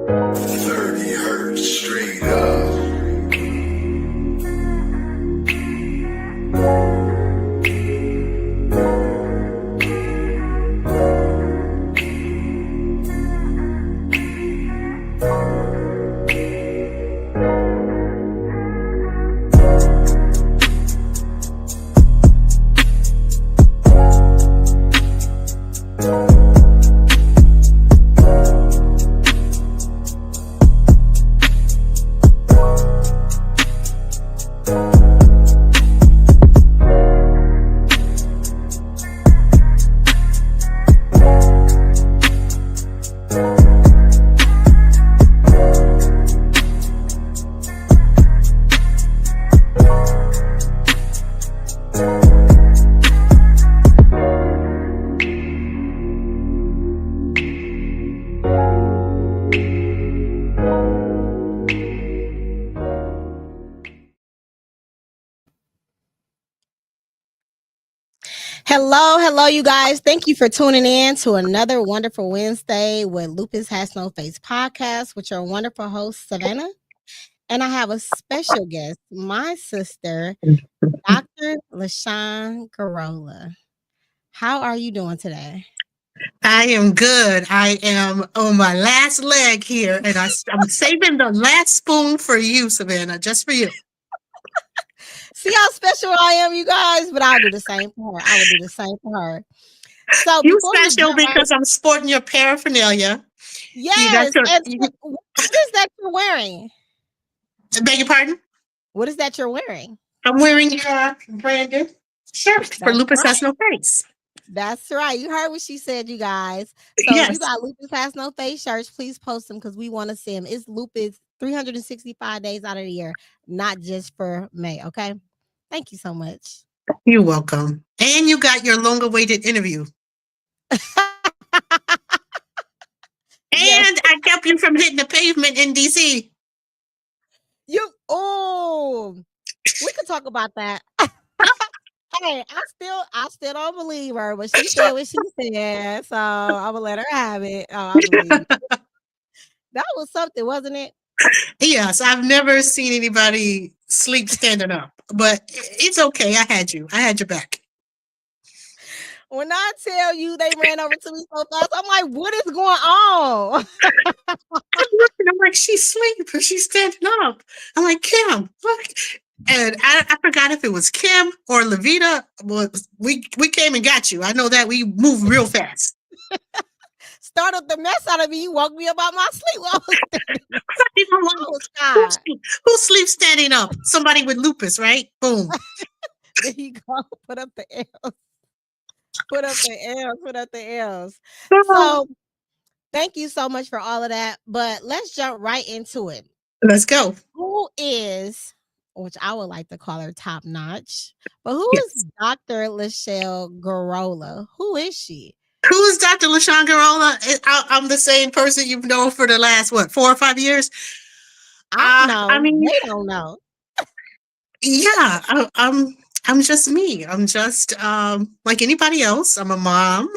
30 hertz straight up. Hello, you guys. Thank you for tuning in to another wonderful Wednesday with Lupus Has No Face podcast with your wonderful host, Savannah. And I have a special guest, my sister, Dr. LaShon Gurrola. How are you doing today? I am good. I am on my last leg here, and I'm saving the last spoon for you, Savannah, just for you. See how special I am, you guys? But I'll do the same for her. I will do the same for her. So You before we special jump right, because I'm sporting your paraphernalia. You got yes, your, and you, what is that you're wearing? beg your pardon? What is that you're wearing? I'm wearing your branded shirt for That's Lupus Has right. No Face. That's right. You heard what she said, you guys. So if you Yes, got Lupus Has No Face shirts, please post them because we want to see them. It's Lupus 365 days out of the year, not just for May. Okay. Thank you so much. you're welcome. And you got your long-awaited interview. Yes. And I kept you from hitting the pavement in D.C. We could talk about that. Hey, I still don't believe her, but she said what she said. So I'm gonna let her have it. Oh, I believe that was something, wasn't it? Yes, I've never seen anybody sleep standing up, but it's okay. I had you. I had your back. When I tell you they ran over to me so fast, I'm like, what is going on? I'm looking, I'm like, she's asleep. She's standing up. I'm like, Kim, look. And I forgot if it was Kim or Levita. Well, we came and got you. I know that we moved real fast. Startled the mess out of me. You woke me up out my sleep. I was, I was Who, tired. who sleeps standing up? Somebody with lupus, right? Boom. There you go. Put up the L's. Put up the L's. Put up the L's. Oh, So thank you so much for all of that. But let's jump right into it. let's go. Who is, which I would like to call her top notch, but who is Yes. Dr. LaShon Gurrola? Who is she? Who is Dr. LaShon Gurrola? I'm the same person you've known for the last, 4 or 5 years? I I know. mean, They don't know. yeah, I'm just me. I'm just like anybody else. I'm a mom.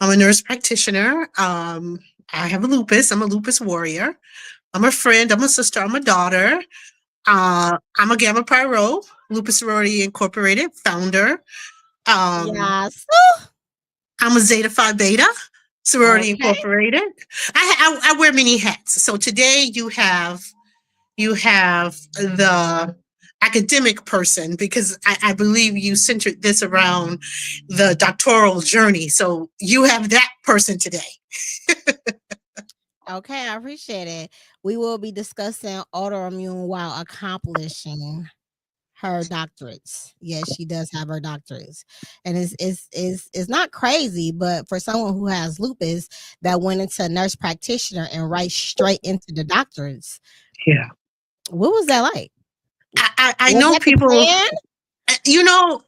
I'm a nurse practitioner. I have a lupus. I'm a lupus warrior. I'm a friend. I'm a sister. I'm a daughter. I'm a Gamma Pi Rho, Lupus Sorority Incorporated founder. Um, Yes. I'm a Zeta Phi Beta, Sorority Okay. Incorporated. I wear many hats. So today you have the academic person because I believe you centered this around the doctoral journey. So you have that person today. Okay, I appreciate it. We will be discussing autoimmune while accomplishing her doctorates. Yes, she does have her doctorates. And it's not crazy, but for someone who has lupus that went into nurse practitioner and right straight into the doctorates, Yeah. what was that like? I Was know that the people, plan? you know,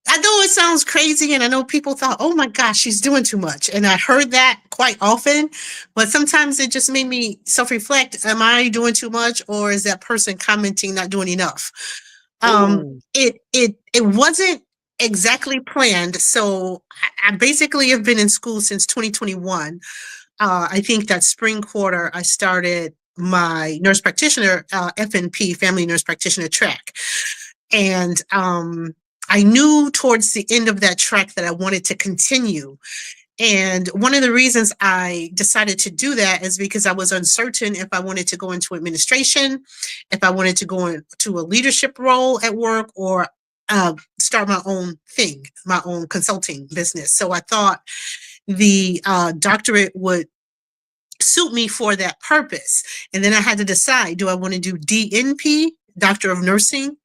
I know it sounds crazy, and I know people thought, oh my gosh, she's doing too much. And I heard that quite often, but sometimes it just made me self reflect. Am I doing too much, or is that person commenting not doing enough? Ooh. It wasn't exactly planned. So I basically have been in school since 2021. I think that spring quarter, I started my nurse practitioner, FNP, family nurse practitioner track. And I knew towards the end of that track that I wanted to continue. And one of the reasons I decided to do that is because I was uncertain if I wanted to go into administration, if I wanted to go into a leadership role at work, or start my own thing, my own consulting business. So I thought the doctorate would suit me for that purpose. And then I had to decide, do I want to do DNP, Doctor of Nursing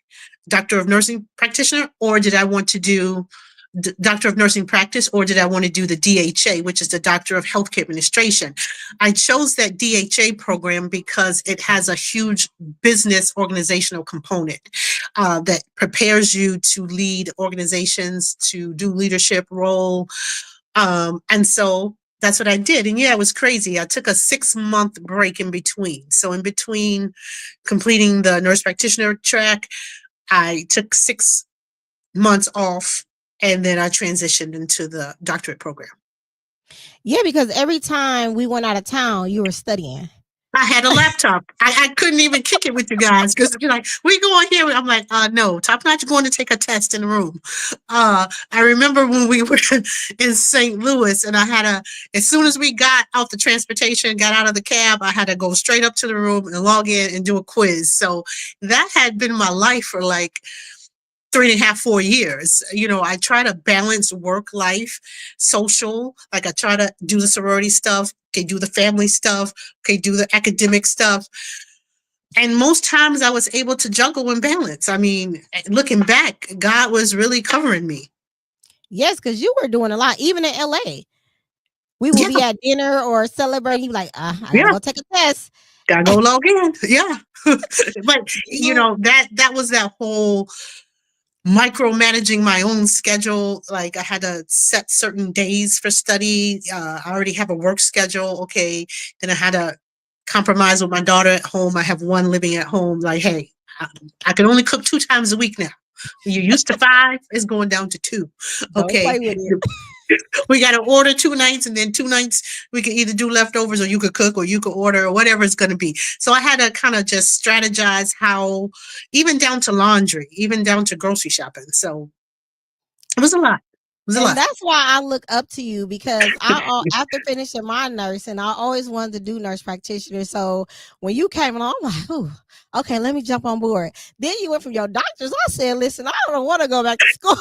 Practitioner, or did I want to do Doctor of Nursing Practice, or did I want to do the DHA, which is the Doctor of Healthcare Administration? I chose that DHA program because it has a huge business organizational component that prepares you to lead organizations, to do leadership role. And so that's what I did. And yeah, it was crazy. I took a 6-month break in between. So in between completing the nurse practitioner track, I took 6 months off, and then I transitioned into the doctorate program. Yeah, because every time we went out of town, you were studying. I had a laptop. I couldn't even kick it with you guys because you're like, we going here. I'm like, no, top notch going to take a test in the room. I remember when we were in St. Louis, and as soon as we got out the transportation, got out of the cab, I had to go straight up to the room and log in and do a quiz. So that had been my life for like 3.5, 4 years. I try to balance work life, social. Like I try to do the sorority stuff, okay, do the family stuff, okay, do the academic stuff. And most times I was able to juggle and balance. I mean, looking back, God was really covering me. Yes, because you were doing a lot, even in LA. We would be at dinner or celebrating. You like, I gotta go take a test. Gotta go log in. Yeah. But that was that whole micromanaging my own schedule. Like I had to set certain days for study. I already have a work schedule. Okay. Then I had to compromise with my daughter at home. I have one living at home. Like, hey, I can only cook 2 times a week now. You're used to 5, it's going down to 2. Don't Okay. play with it. We got to order 2 nights, and then 2 nights we can either do leftovers, or you could cook, or you could order, or whatever it's going to be. So I had to kind of just strategize how, even down to laundry, even down to grocery shopping. So it was a lot. And that's why I look up to you, because after finishing my nursing, I always wanted to do nurse practitioner. So when you came along, I'm like, oh, okay, let me jump on board. Then you went from your doctors. I said, listen, I don't want to go back to school.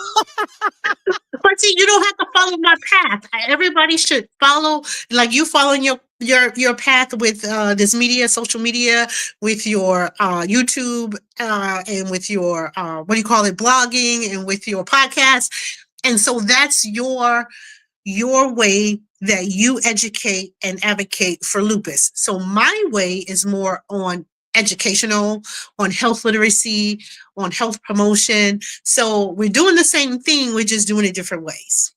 But see, you don't have to follow my path. Everybody should follow, like you following your path with this media, social media, with your YouTube, and with your blogging, and with your podcast. And so that's your way that you educate and advocate for lupus. So my way is more on educational, on health literacy, on health promotion. So we're doing the same thing, we're just doing it different ways.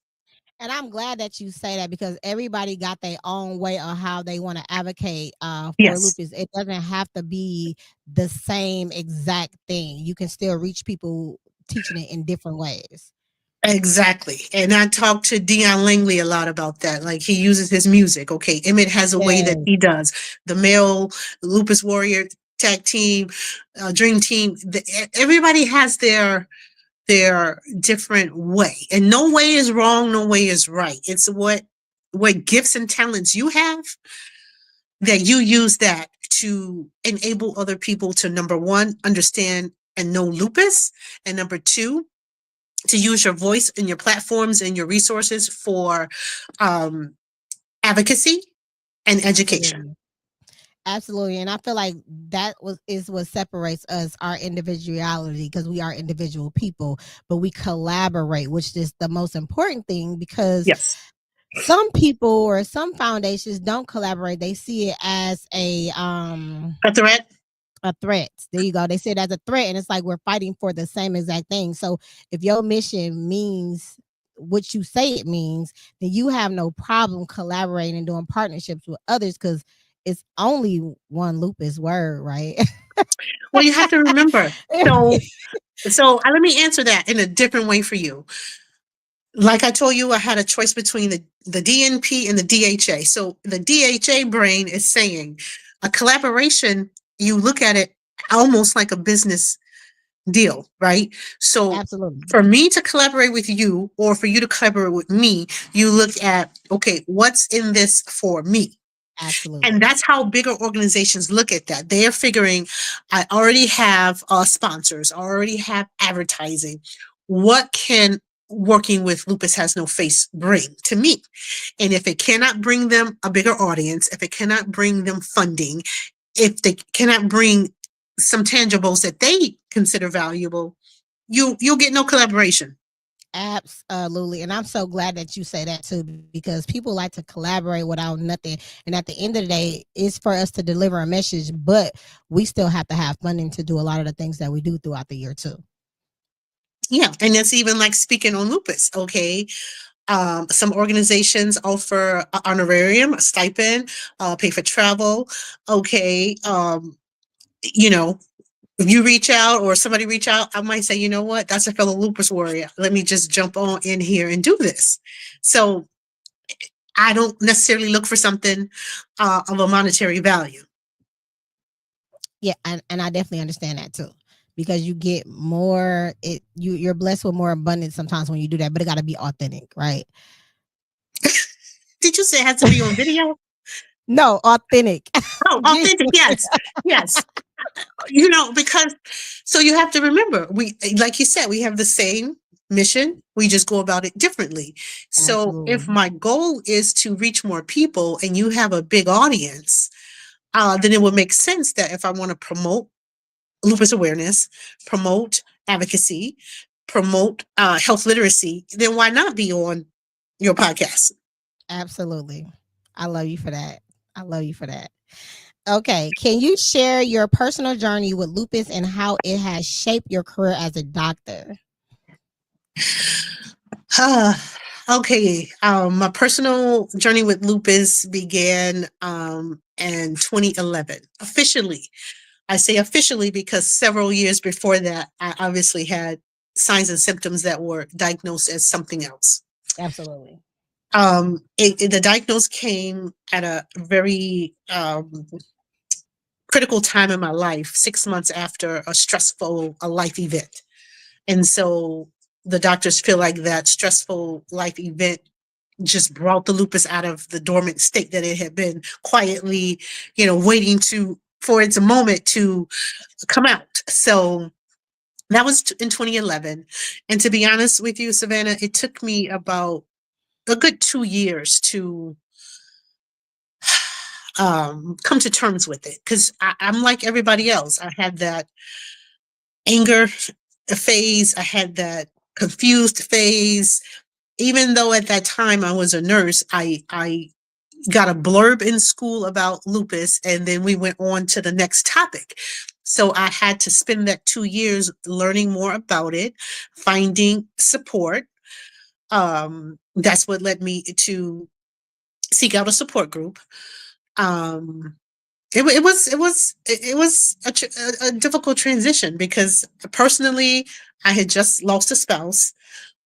And I'm glad that you say that, because everybody got their own way of how they want to advocate for lupus. It doesn't have to be the same exact thing. You can still reach people teaching it in different ways. Exactly. And I talked to Dion Langley a lot about that. Like, he uses his music. Okay. Emmett has a way that he does. The male lupus warrior tag team, dream team. Everybody has their different way. And no way is wrong. No way is right. It's what gifts and talents you have, that you use that to enable other people to, number one, understand and know lupus. And number two, to use your voice and your platforms and your resources for advocacy and education. Absolutely. And I feel like that is what separates us, our individuality, because we are individual people, but we collaborate, which is the most important thing, because some people or some foundations don't collaborate. They see it as a threat. A threat. There you go. They see it as a threat, and it's like we're fighting for the same exact thing. So if your mission means what you say it means, then you have no problem collaborating and doing partnerships with others, because it's only one lupus word, right? Well, you have to remember. So let me answer that in a different way for you. like I told you, I had a choice between the DNP and the DHA. So the DHA brain is saying a collaboration, you look at it almost like a business deal, right? So Absolutely. for me to collaborate with you or for you to collaborate with me, you look at, okay, what's in this for me? And Absolutely. that's how bigger organizations look at that. They're figuring, I already have sponsors, I already have advertising. What can working with Lupus Has No Face bring to me? And if it cannot bring them a bigger audience, if it cannot bring them funding, if they cannot bring some tangibles that they consider valuable, you'll get no collaboration. Absolutely. And I'm so glad that you say that too, because people like to collaborate without nothing. And at the end of the day, it's for us to deliver a message, but we still have to have funding to do a lot of the things that we do throughout the year too. Yeah, and that's even like speaking on lupus. Okay, some organizations offer a honorarium, a stipend, pay for travel. Okay, you know, if you reach out or somebody reach out, I might say, you know what, that's a fellow lupus warrior. Let me just jump on in here and do this. So I don't necessarily look for something of a monetary value. Yeah, and I definitely understand that too. Because you get more you're blessed with more abundance sometimes when you do that, but it gotta be authentic, right? Did you say it has to be on video? No, authentic. Oh, authentic. Yes, yes. Because so you have to remember, we, like you said, we have the same mission. We just go about it differently. So if Absolutely. my goal is to reach more people and you have a big audience, then it would make sense that if I want to promote lupus awareness, promote advocacy, promote health literacy, then why not be on your podcast? Absolutely. I love you for that. I love you for that. Okay. Can you share your personal journey with lupus and how it has shaped your career as a doctor? Okay. My personal journey with lupus began in 2011. Officially, I say officially because several years before that, I obviously had signs and symptoms that were diagnosed as something else. Absolutely. The diagnosis came at a very critical time in my life, 6 months after a stressful life event. And so the doctors feel like that stressful life event just brought the lupus out of the dormant state that it had been quietly, waiting for its moment to come out. So that was in 2011. And to be honest with you, Savannah, it took me about a good 2 years to come to terms with it, because I'm like everybody else. I had that anger phase, I had that confused phase. Even though at that time I was a nurse, I got a blurb in school about lupus, and then we went on to the next topic. So I had to spend that 2 years learning more about it, finding support. That's what led me to seek out a support group. Um, it was a difficult transition because personally, I had just lost a spouse.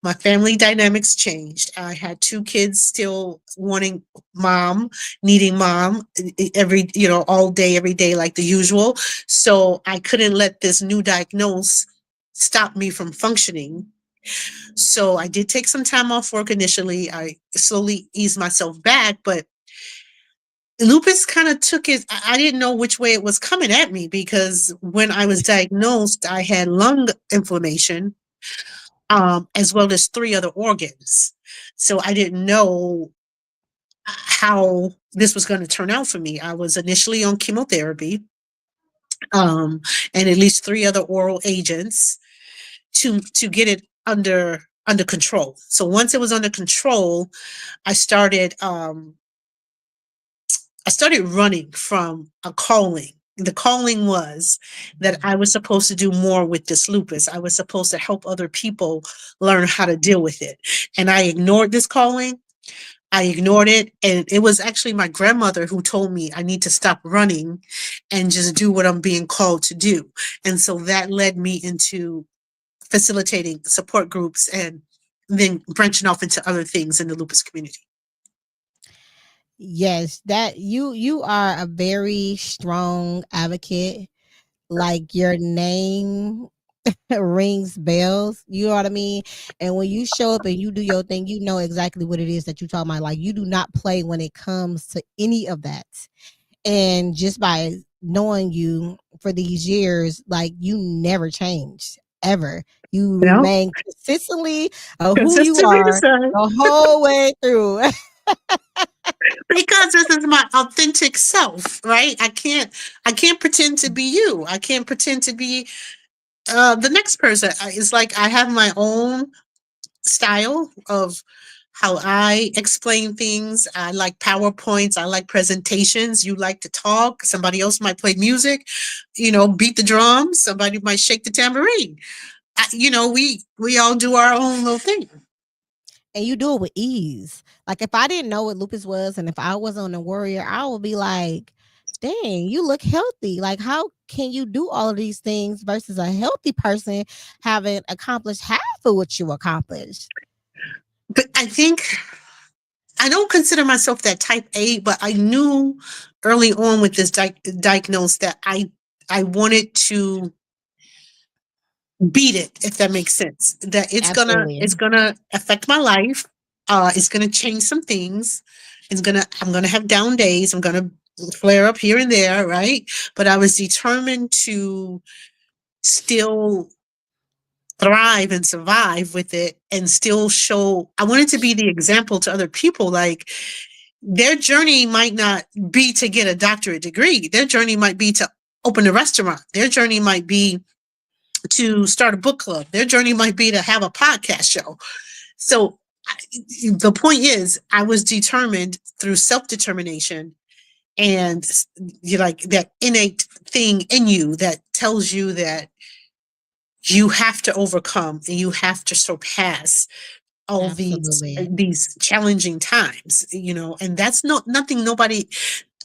My family dynamics changed. I had two kids still wanting mom, needing mom every, all day, every day, like the usual. So I couldn't let this new diagnosis stop me from functioning. So I did take some time off work initially. I slowly eased myself back, but lupus kind of took it. I didn't know which way it was coming at me, because when I was diagnosed, I had lung inflammation, as well as three other organs. So I didn't know how this was going to turn out for me. I was initially on chemotherapy, and at least three other oral agents to get it under control. So once it was under control, I started running from a calling. The calling was that I was supposed to do more with this lupus. I was supposed to help other people learn how to deal with it. And I ignored this calling. I ignored it. And it was actually my grandmother who told me I need to stop running and just do what I'm being called to do. And so that led me into facilitating support groups and then branching off into other things in the lupus community. Yes, that you are a very strong advocate. Like your name rings bells. You know what I mean? And when you show up and you do your thing, you know exactly what it is that you're talking about. Like you do not play when it comes to any of that. And just by knowing you for these years, like you never changed ever. You You know, remain consistently who you consistent are research. the whole way through. Because this is my authentic self, right? I can't pretend to be you. I can't pretend to be the next person. It's like I have my own style of how I explain things. I like PowerPoints. I like presentations. You like to talk. Somebody else might play music, beat the drums. Somebody might shake the tambourine. We all do our own little thing. And you do it with ease. Like if I didn't know what lupus was and if I wasn't a warrior, I would be like, dang, you look healthy. Like how can you do all of these things versus a healthy person having accomplished half of what you accomplished? But I think I don't consider myself that type A, but I knew early on with this diagnosis that I wanted to beat it, if that makes sense. That Absolutely. it's gonna affect my life. It's gonna change some things. I'm gonna have down days. I'm gonna flare up here and there, right? But I was determined to still thrive and survive with it and still show. I wanted to be the example to other people. Like their journey might not be to get a doctorate degree. Their journey might be to open a restaurant. Their journey might be to start a book club. Their journey might be to have a podcast show. So the point is, I was determined through self-determination and you like that innate thing in you that tells you that you have to overcome and you have to surpass all Absolutely. these challenging times, and that's nothing nobody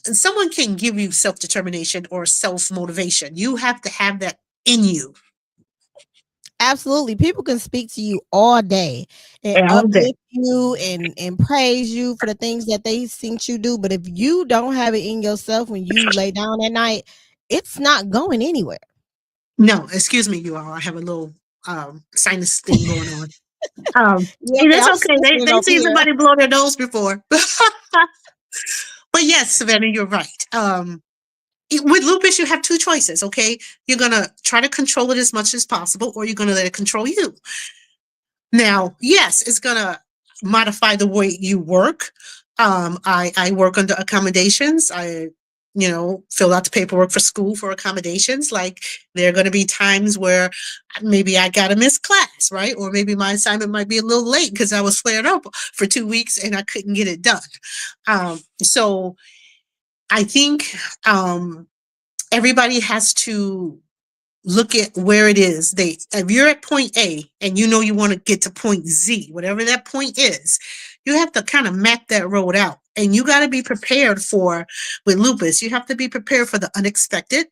someone can give you self-determination or self-motivation. You have to have that in you Absolutely. People can speak to you all day and all day. uplift you and praise you for the things that they think you do. But if you don't have it in yourself when you lay down at night, it's not going anywhere. No, excuse me, you all. I have a little sinus thing going on. Yeah, And okay, that's I'm okay. They sniffling they over seen here. somebody blow their nose before. But yes, Savannah, you're right. With lupus, you have two choices. Okay, you're gonna try to control it as much as possible, or you're gonna let it control you. Now, yes, it's gonna modify the way you work. I work under accommodations. I fill out the paperwork for school for accommodations. Like there are going to be times where maybe I got to miss class, right? Or maybe my assignment might be a little late because I was flared up for 2 weeks and I couldn't get it done. So I think everybody has to look at where it is. If you're at point A and you want to get to point Z, whatever that point is, you have to kind of map that road out. And you got to be prepared with lupus, you have to be prepared for the unexpected.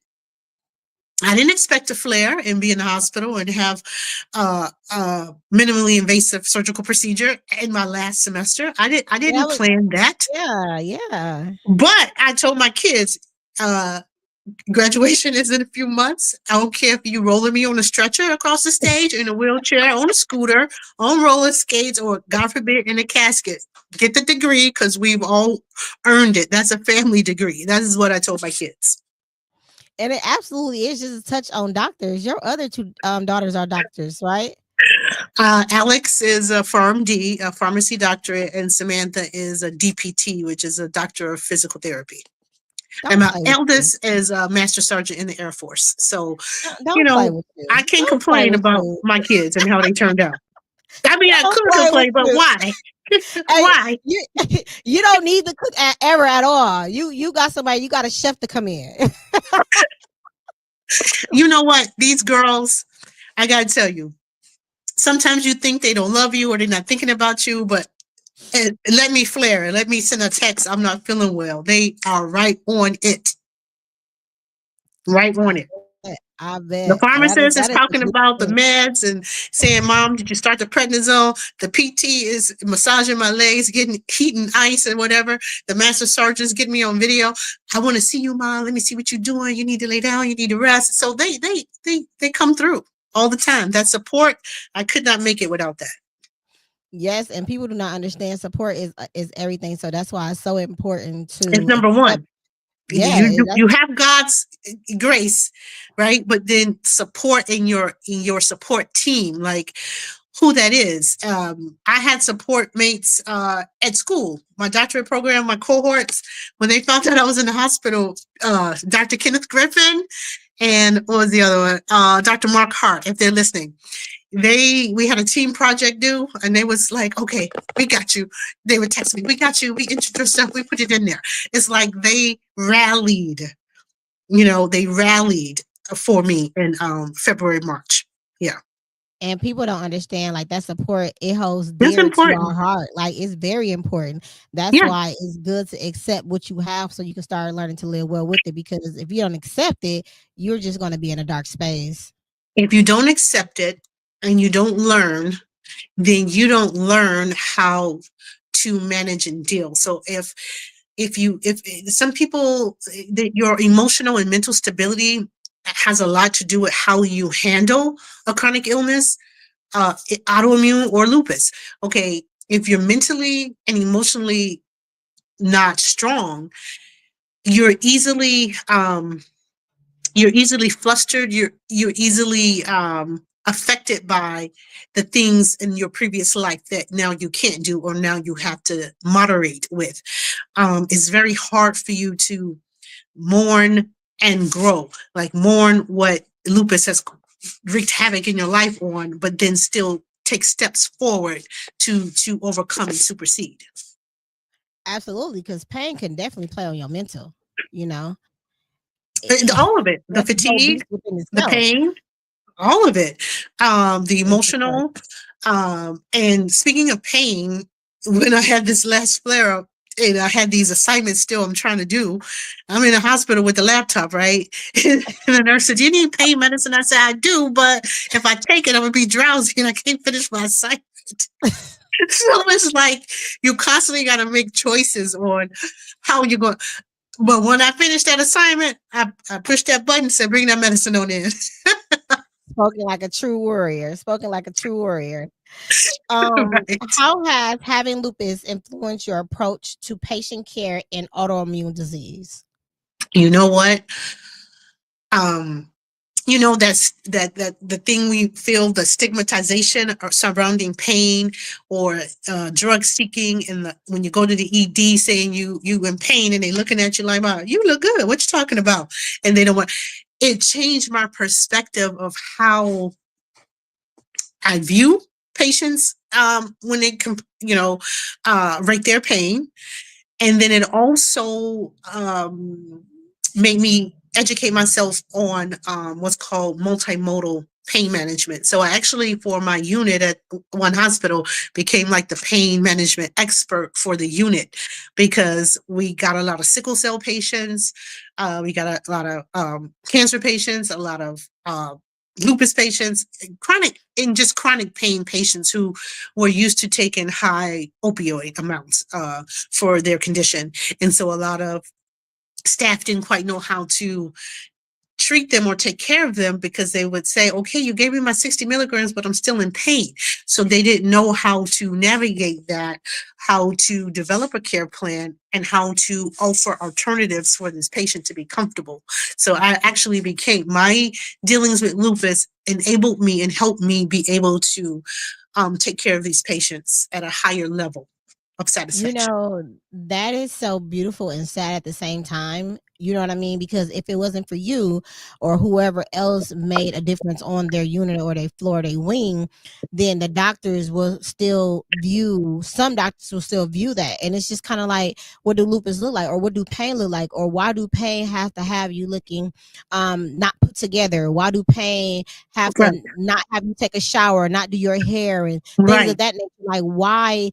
I didn't expect to flare and be in the hospital and have a minimally invasive surgical procedure in my last semester. I That didn't was plan that. yeah, yeah. But I told my kids, uh, graduation is in a few months. I don't care if you rolling me on a stretcher across the stage, in a wheelchair, on a scooter, on roller skates, or God forbid, in a casket. Get the degree because we've all earned it. That's a family degree. That is what I told my kids. And it absolutely is just a touch on doctors. Your other two daughters are doctors, right? Alex is a PharmD, a pharmacy doctorate, and Samantha is a DPT, which is a doctor of physical therapy. And Don't my play with you. eldest is a master sergeant in the Air Force. So, you Don't play know, with you. I can't Don't play complain with about you. my kids and how they turned out. I mean, I Don't could play with complain, but you. why? Hey, Why? you you don't need to cook ever at all. You got somebody. You got a chef to come in. You know what? These girls, I got to tell you, sometimes you think they don't love you or they're not thinking about you, but let me flare. Let me send a text. I'm not feeling well. They are right on it. Right on it. I The bet pharmacist is that is a talking good about the thing. meds and saying, "Mom, did you start the prednisone?" The PT is massaging my legs, getting heating ice and whatever. The master surgeon's getting me on video. "I want to see you, Mom. Let me see what you're doing. You need to lay down. You need to rest." So they come through all the time. That support, I could not make it without that. Yes, and people do not understand support is everything. So that's why it's so important It's to number accept. one. Yeah, You have God's grace, right? But then support in your support team, like who that is. I had support mates at school, my doctorate program, my cohorts. When they found out I was in the hospital, Dr. Kenneth Griffin and what was the other one? Dr. Mark Hart, if they're listening. We had a team project due and they was like, "Okay, we got you." They would text me, "We got you, we entered your stuff, we put it in there." It's like they rallied, they rallied for me in February, March. Yeah. and people don't understand like that support, it holds That's dear to our important. heart. Like it's very important. That's Yeah. why it's good to accept what you have so you can start learning to live well with it. Because if you don't accept it, you're just going to be in a dark space. If you don't accept it and you don't learn, then you don't learn how to manage and deal. So if some people, that your emotional and mental stability has a lot to do with how you handle a chronic illness, autoimmune or lupus. Okay, if you're mentally and emotionally not strong, you're easily flustered. You're easily affected by the things in your previous life that now you can't do or now you have to moderate with. It's very hard for you to mourn and grow, like mourn what lupus has wreaked havoc in your life on, but then still take steps forward to overcome and supersede. Absolutely, because pain can definitely play on your mental. You know, All of it, the that's a whole fatigue, beast within the itself. pain, all of it, the Yes, it does. emotional. And speaking of pain, when I had this last flare up and I had these assignments still I'm trying to do, I'm in a hospital with the laptop, right? And the nurse said, "Do you need pain medicine?" I said, "I do, but if I take it, I'm gonna be drowsy and I can't finish my assignment." So it's like you constantly got to make choices on how you're going. But when I finished that assignment, I pushed that button and said, "Bring that medicine on in." Spoken like a true warrior. Spoken like a true warrior. Right. How has having lupus influenced your approach to patient care in autoimmune disease? You know what? Um, that's that the thing we feel, the stigmatization or surrounding pain or drug seeking, and when you go to the ED saying you in pain and they looking at you like, "Wow, you look good. What you talking about?" And they don't want. It changed my perspective of how I view patients when they rate their pain. And then it also made me educate myself on what's called multimodal pain management. So I actually, for my unit at one hospital, became like the pain management expert for the unit because we got a lot of sickle cell patients, we got a lot of cancer patients, a lot of lupus patients, chronic pain patients who were used to taking high opioid amounts for their condition. And so a lot of staff didn't quite know how to treat them or take care of them because they would say, "Okay, you gave me my 60 milligrams, but I'm still in pain." So they didn't know how to navigate that, how to develop a care plan, and how to offer alternatives for this patient to be comfortable. So I actually became my dealings with lupus enabled me and helped me be able to take care of these patients at a higher level of You satisfaction. know, that is so beautiful and sad at the same time. You know what I mean? Because if it wasn't for you or whoever else made a difference on their unit or their floor, their wing, then the doctors will still view, some doctors will still view that. And it's just kind of like, what do lupus look like? Or what do pain look like? Or why do pain have to have you looking not put together? Why do pain have Right. to not have you take a shower, not do your hair and things of Right. that nature? Like, why?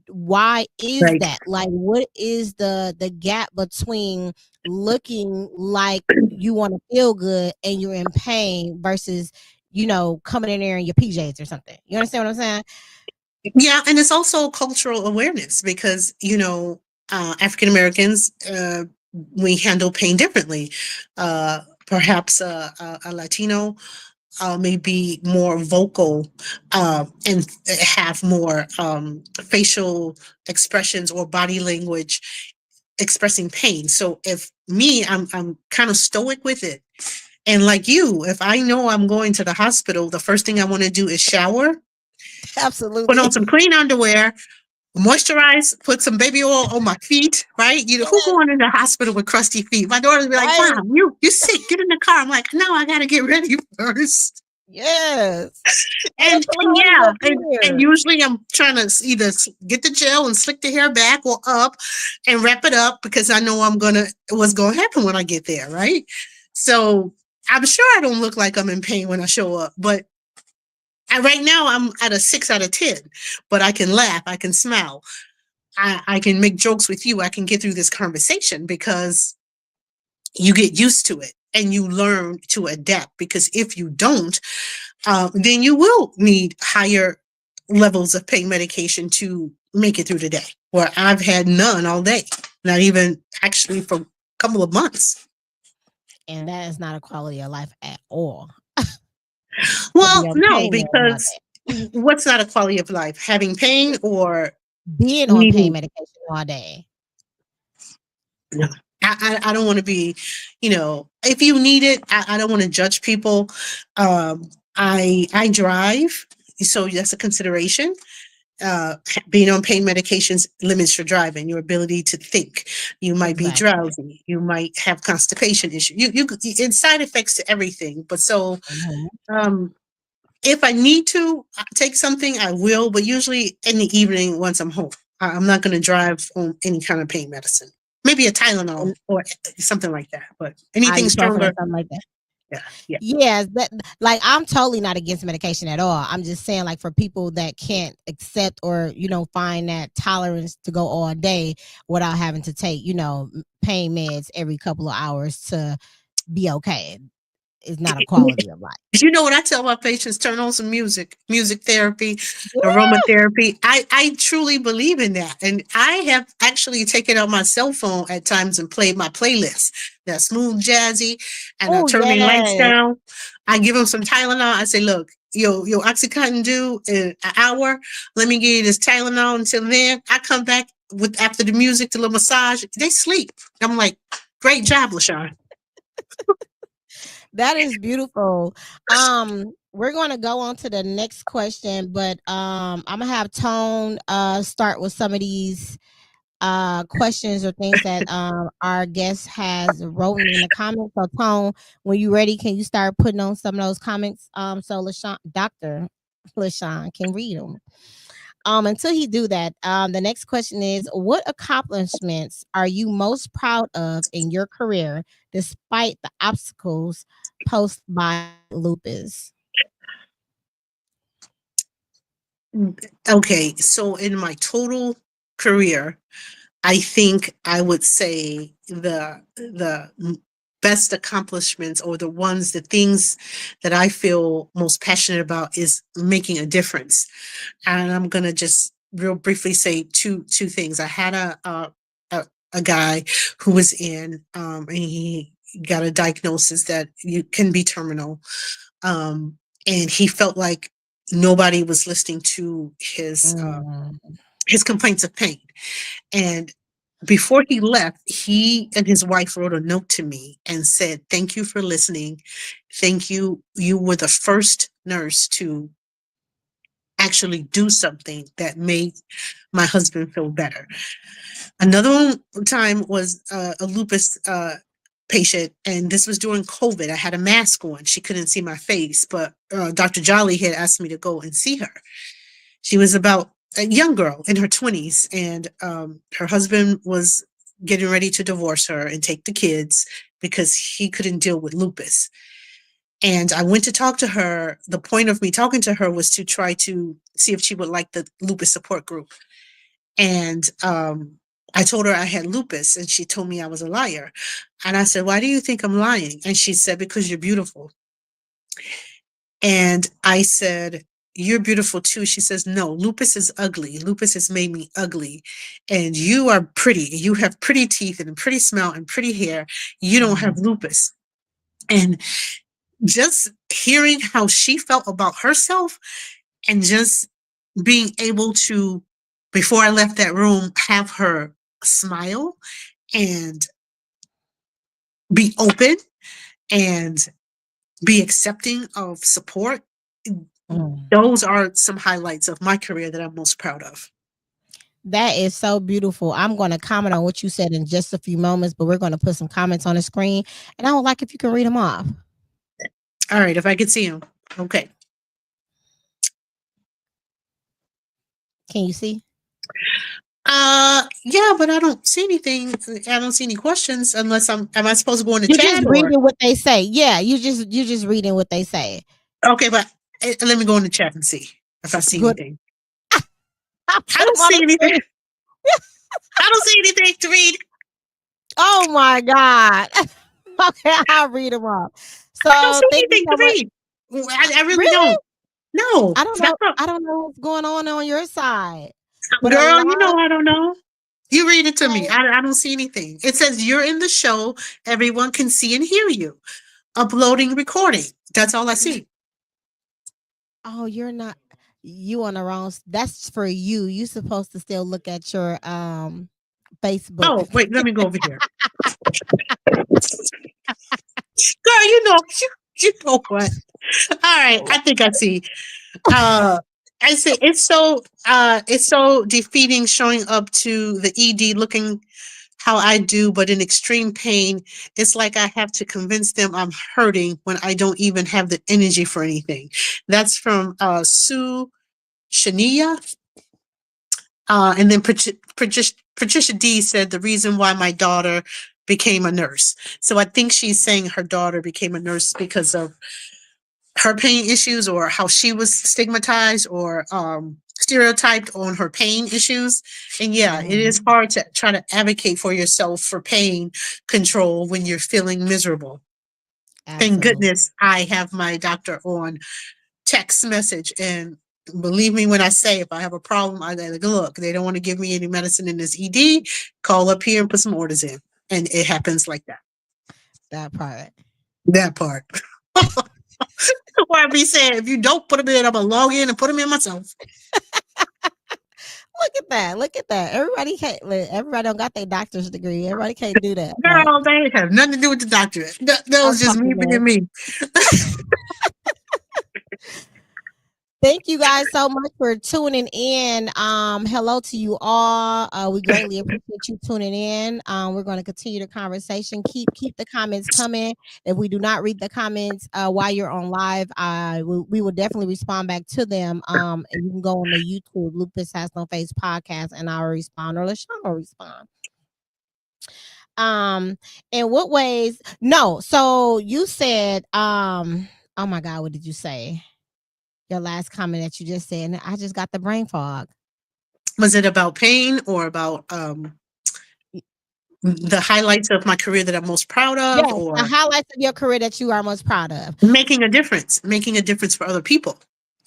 why is Right. that? Like, what is the gap between looking like you want to feel good and you're in pain versus, coming in there in your PJs or something? You understand what I'm saying? Yeah, and it's also cultural awareness because African Americans, we handle pain differently. Perhaps a Latino may be more vocal and have more facial expressions or body language expressing pain. So if me, I'm kind of stoic with it. And like you, if I know I'm going to the hospital, the first thing I want to do is shower, put on Absolutely. some clean underwear, moisturize, put some baby oil on my feet, right? Who Yes, going in the hospital with crusty feet? My daughter's be like, right. Mom, you sick, get in the car. I'm like, no, I gotta get ready first. Yes. And, So and let me yeah, go and here. usually I'm trying to either get the gel and slick the hair back or up and wrap it up because I know what's gonna happen when I get there, right? So I'm sure I don't look like I'm in pain when I show up, but right now I'm at a 6 out of 10. But I can laugh, I can smile, I can make jokes with you, I can get through this conversation because you get used to it and you learn to adapt. Because if you don't, then you will need higher levels of pain medication to make it through the day. Where I've had none all day, not even actually for a couple of months. And that is not a quality of life at all to be Well, on no, pain meds all because day. what's not a quality of life? Having pain or Being on pain needing. medication all day. No. I don't want to be, if you need it, I don't want to judge people. I drive, so that's a consideration. Being on pain medications limits your driving, your ability to think. You might be Exactly. drowsy. You might have constipation issues. It's side effects to everything. But so, Mhm. um, if I need to take something, I will. But usually in the evening, once I'm home, I'm not going to drive on any kind of pain medicine. Maybe a Tylenol And or something like that. But anything ibuprofen or stronger, something like that. yeah, yeah. Yes, that like I'm totally not against medication at all. I'm just saying like for people that can't accept or find that tolerance to go all day without having to take pain meds every couple of hours to be okay. It's not a quality of life. You know what I tell my patients? Turn on some music therapy, Yeah. aromatherapy. I truly believe in that. And I have actually taken out my cell phone at times and played my playlist. That smooth jazzy, and I Oh turn the lights yes. down. I give them some Tylenol. I say, look, your Oxycontin due in an hour. Let me give you this Tylenol until then. I come back with after the music, the little massage. They sleep. I'm like, great job, LaShon. That is beautiful. We're going to go on to the next question, but I'm gonna have Tone start with some of these questions or things that our guest has wrote in the comments. So Tone, when you ready, can you start putting on some of those comments? So LaShon, Dr. LaShon can read them. Until he do that, the next question is: what accomplishments are you most proud of in your career, despite the obstacles posed by lupus? Okay, so in my total career, I think I would say the best accomplishments or the things that I feel most passionate about is making a difference. And I'm gonna just real briefly say two things. I had a guy who was and he got a diagnosis that you can be terminal. And he felt like nobody was listening to Mm, his complaints of pain. And before he left, he and his wife wrote a note to me and said, "Thank you for listening. Thank you. You were the first nurse to actually do something that made my husband feel better." Another time was a lupus patient, and this was during COVID. I had a mask on. She couldn't see my face, but Dr. Jolly had asked me to go and see her. She was about a young girl in her 20s, and her husband was getting ready to divorce her and take the kids because he couldn't deal with lupus. And I went to talk to her. The point of me talking to her was to try to see if she would like the lupus support group. And I told her I had lupus, and she told me I was a liar. And I said, "Why do you think I'm lying?" And she said, "Because you're beautiful." And I said, "You're beautiful too." She says, "No, lupus is ugly. Lupus has made me ugly. And you are pretty. You have pretty teeth and a pretty smell and pretty hair. You don't have lupus." And just hearing how she felt about herself, and just being able to, before I left that room, have her smile and be open and be accepting of support. Mm. Those are some highlights of my career that I'm most proud of. That is so beautiful. I'm going to comment on what you said in just a few moments, but we're going to put some comments on the screen, and I would like if you can read them off. All right, if I could see them. Okay. Can you see? Yeah, but I don't see anything. I don't see any questions unless am I supposed to go in the You just chat or? reading what they say. Yeah, you just reading what they say. Okay, but let me go in the chat and see if I see Good. anything. I I put don't them on see the anything. screen. I don't see anything to read. Oh my God. Okay, I'll read them off. I don't So see thank you anything so to much. read. I really Really? don't. No, I don't that's know. not, I don't know what's going on your side. But a girl. You lot know I don't know. You read it to me. of I don't see anything. It says you're in the show. Everyone can see and hear you. Uploading recording. That's all I see. oh, you're not you on the wrong that's for you. You supposed to still look at your Facebook. Oh, wait, let me go over here. Girl, you know, you know what? All right, I think I see. Uh I say it's so defeating showing up to the ED looking how I do, but in extreme pain. It's like I have to convince them I'm hurting when I don't even have the energy for anything. That's from Sue Shania. And then Patricia D said the reason why my daughter became a nurse. So I think she's saying her daughter became a nurse because of her pain issues, or how she was stigmatized or stereotyped on her pain issues. And yeah, it is Mhm. hard to try to advocate for yourself for pain control when you're feeling miserable. Thank Absolutely. goodness I have my doctor on text message. And believe me when I say, if I have a problem, I like, look, they don't want to give me any medicine in this ED. Call up here and put some orders in. And it happens like that. That part. That part. Why I be saying, if you don't put them in, I'm gonna log in and put them in myself. Look at that. Look at that. Everybody can't everybody don't got their doctor's degree. Everybody can't do that. Like Girl, they have nothing to do with the doctorate. That I'm was just me talking about. being me. Thank you guys so much for tuning in. Hello to you all. We greatly appreciate you tuning in. We're going to continue the conversation. Keep the comments coming. If we do not read the comments while you're on live, we will definitely respond back to them. And you can go on the YouTube Lupus Has No Face podcast, and I'll respond, or LaShon will respond. Um, in what ways? No. So you said, oh my God, what did you say? Your last comment that you just said, and I just got the brain fog. Was it about pain or about the highlights of my career that I'm most proud of, Yes, the or highlights of your career that you are most proud of. making a difference for other people?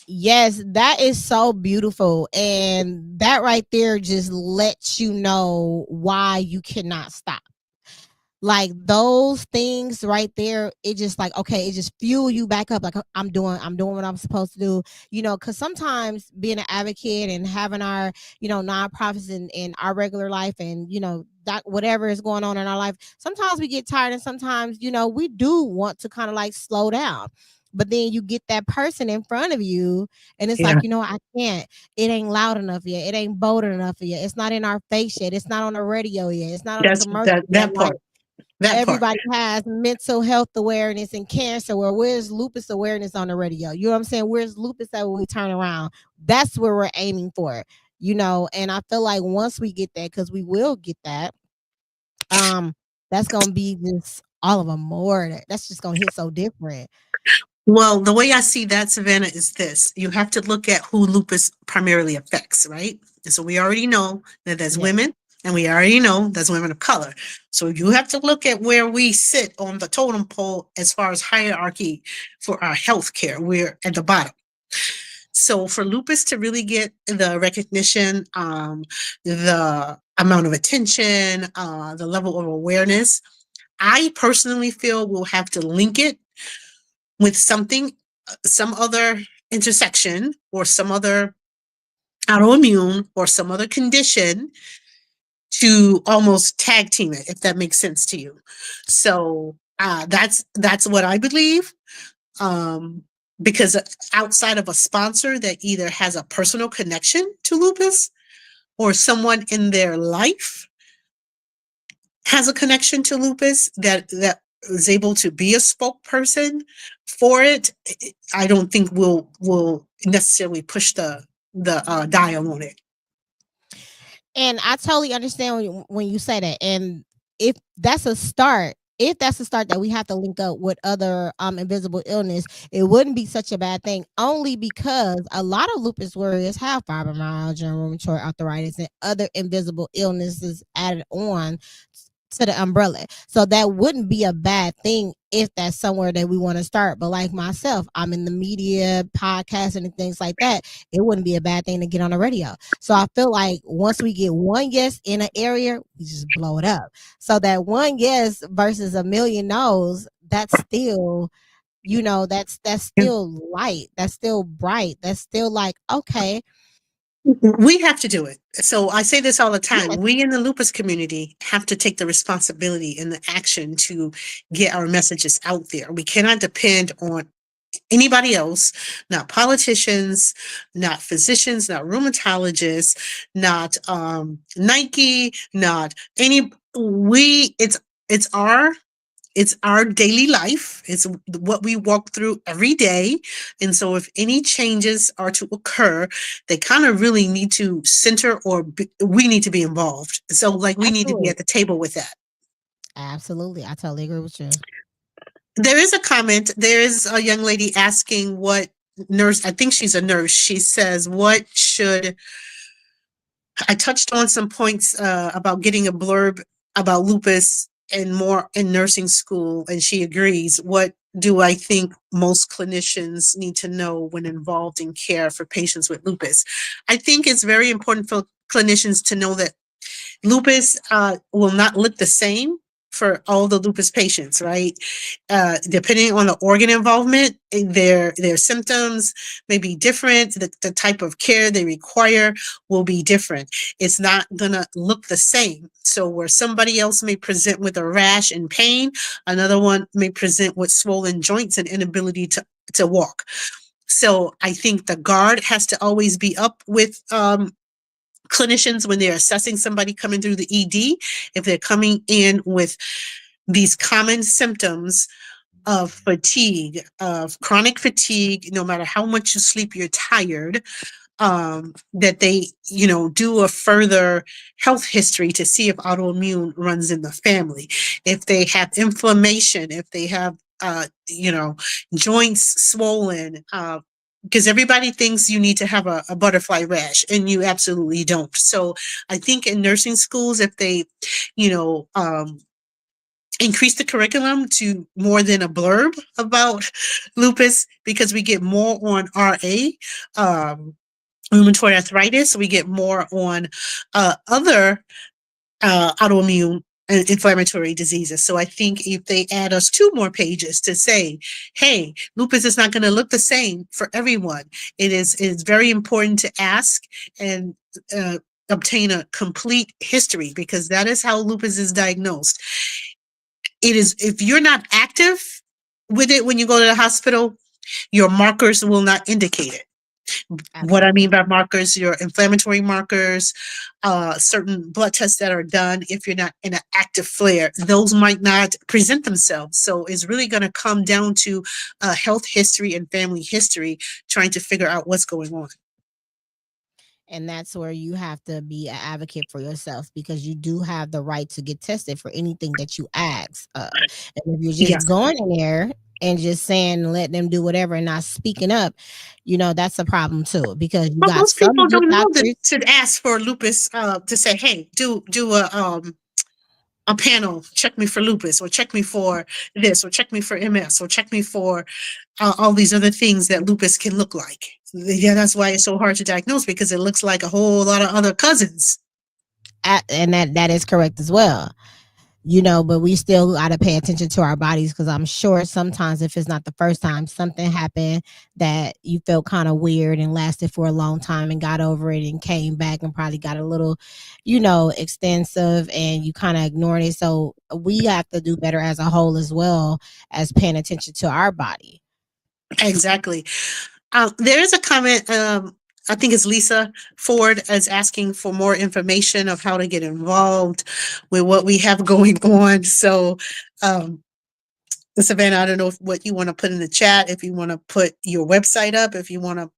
Yes, that is so beautiful. And that right there just lets you know why you cannot stop. Like those things right there, it just like, okay, it just fuel you back up. Like I'm doing what I'm supposed to do, because sometimes being an advocate and having our, nonprofits in our regular life, and that whatever is going on in our life, sometimes we get tired, and sometimes, we do want to kind of like slow down. But then you get that person in front of you, and it's Yeah, like, I can't. It ain't loud enough yet. It ain't bold enough yet. It's not in our face yet. It's not on the radio yet. It's not on the that's commercial yet. that Like, part. That part. everybody has mental health awareness and cancer. Where's lupus awareness on the radio? You know what I'm saying? Where's lupus that when we turn around? That's where we're aiming for, and I feel like once we get that, because we will get that, that's gonna be just all of them more. That's just gonna hit so different. Well, the way I see that, Savannah, is this: you have to look at who lupus primarily affects, right? And so we already know that there's Yeah. women, and we already know there's women of color. So you have to look at where we sit on the totem pole as far as hierarchy for our health care. We're at the bottom. So for lupus to really get the recognition, the amount of attention, the level of awareness, I personally feel we'll have to link it with something, some other intersection or some other autoimmune or some other condition to almost tag team it, if that makes sense to you. So that's what I believe. Um, because outside of a sponsor that either has a personal connection to lupus or someone in their life has a connection to lupus that is able to be a spokesperson for it, I don't think we'll necessarily push the dial on it. And I totally understand when you say that. And if that's a start, if that's a start that we have to link up with other invisible illness, it wouldn't be such a bad thing. Only because a lot of lupus warriors have fibromyalgia and rheumatoid arthritis and other invisible illnesses added on to the umbrella. So that wouldn't be a bad thing if that's somewhere that we want to start. But like myself, I'm in the media, podcasting, and things like that. It wouldn't be a bad thing to get on the radio. So I feel like once we get one yes in an area, we just blow it up. So that one yes versus a million no's, that's still, that's still light. That's still bright. That's still like, okay, We have to do it. So I say this all the time. yes, We in the lupus community have to take the responsibility and the action to get our messages out there. We cannot depend on anybody else, not politicians, not physicians, not rheumatologists, not Nike, not any we it's our daily life. It's what we walk through every day. And so if any changes are to occur, they kind of really need to center we need to be involved. So like we need to be absolutely. at the table with that. Absolutely. I totally agree with you. There is a comment. There is a young lady asking what nurse, I think she's a nurse. She says, what should I touched on some points about getting a blurb about lupus and more in nursing school, and she agrees. What do I think most clinicians need to know when involved in care for patients with lupus? I think it's very important for clinicians to know that lupus will not look the same for all the lupus patients, right? Depending on the organ involvement, their symptoms may be different. The type of care they require will be different. It's not gonna look the same. So where somebody else may present with a rash and pain, another one may present with swollen joints and inability to walk. So I think the guard has to always be up with clinicians when they're assessing somebody coming through the ED, if they're coming in with these common symptoms of fatigue, of chronic fatigue, no matter how much you sleep, you're tired, that they, do a further health history to see if autoimmune runs in the family. If they have inflammation, if they have, joints swollen, because everybody thinks you need to have a butterfly rash, and you absolutely don't. So I think in nursing schools, if they, you know, um, increase the curriculum to more than a blurb about lupus, because we get more on RA, rheumatoid arthritis. We get more on other autoimmune and inflammatory diseases. So I think if they add us 2 more pages to say, hey, lupus is not going to look the same for everyone. It is very important to ask and obtain a complete history, because that is how lupus is diagnosed. It is, if you're not active with it when you go to the hospital, your markers will not indicate it. What I mean Absolutely. by markers, your inflammatory markers, certain blood tests that are done, if you're not in an active flare, those might not present themselves. So it's really going to come down to health history and family history, trying to figure out what's going on. And that's where you have to be an advocate for yourself, because you do have the right to get tested for anything that you ask. And if you're Yeah. just going in there and just saying and letting them do whatever and not speaking up, that's a problem too, because you Well, got most some people good don't know that doctors. to ask for lupus, to say, hey, do a panel, check me for lupus, or check me for this, or check me for MS, or check me for all these other things that lupus can look like. Yeah, that's why it's so hard to diagnose, because it looks like a whole lot of other cousins. And that is correct as well. But we still got to pay attention to our bodies, because I'm sure sometimes, if it's not the first time, something happened that you felt kind of weird and lasted for a long time and got over it and came back and probably got a little, extensive, and you kind of ignored it. So we have to do better as a whole, as well as paying attention to our body. Exactly. There is a comment. I think it's Lisa Ford is asking for more information of how to get involved with what we have going on. So, Savannah, I don't know what you want to put in the chat. If you want to put your website up, if you want to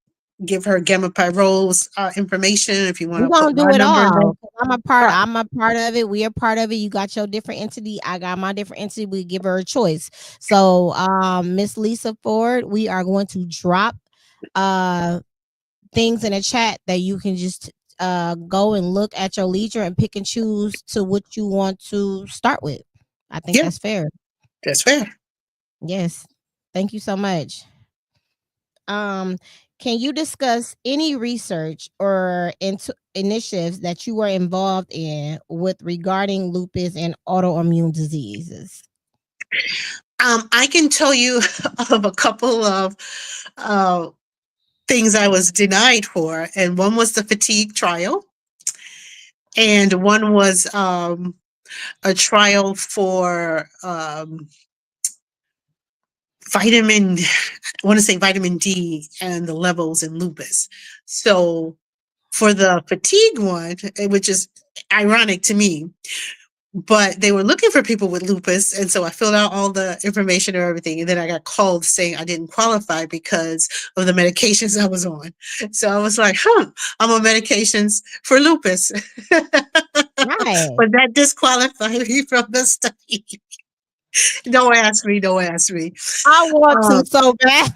give her Gamma Pyro's information, if you want We're to put gonna my do it number in there. all. I'm a part. Uh, I'm a part of it. We are part of it. You got your different entity. I got my different entity. We give her a choice. So, Miss Lisa Ford, we are going to drop uh things in the chat that you can just go and look at your leisure and pick and choose to what you want to start with. I think yeah, that's fair. that's fair. Yes. Thank you so much. Um, can you discuss any research or initiatives that you were involved in with regarding lupus and autoimmune diseases? I can tell you of a couple of uh, things I was denied for, and one was the fatigue trial, and one was a trial for vitamin, I want to say vitamin D and the levels in lupus. So for the fatigue one, which is ironic to me, but they were looking for people with lupus. And so I filled out all the information or everything. And then I got called saying I didn't qualify because of the medications I was on. So I was like, I'm on medications for lupus. Right. But that disqualified me from the study. Don't ask me. Don't ask me. I want to Um, so bad.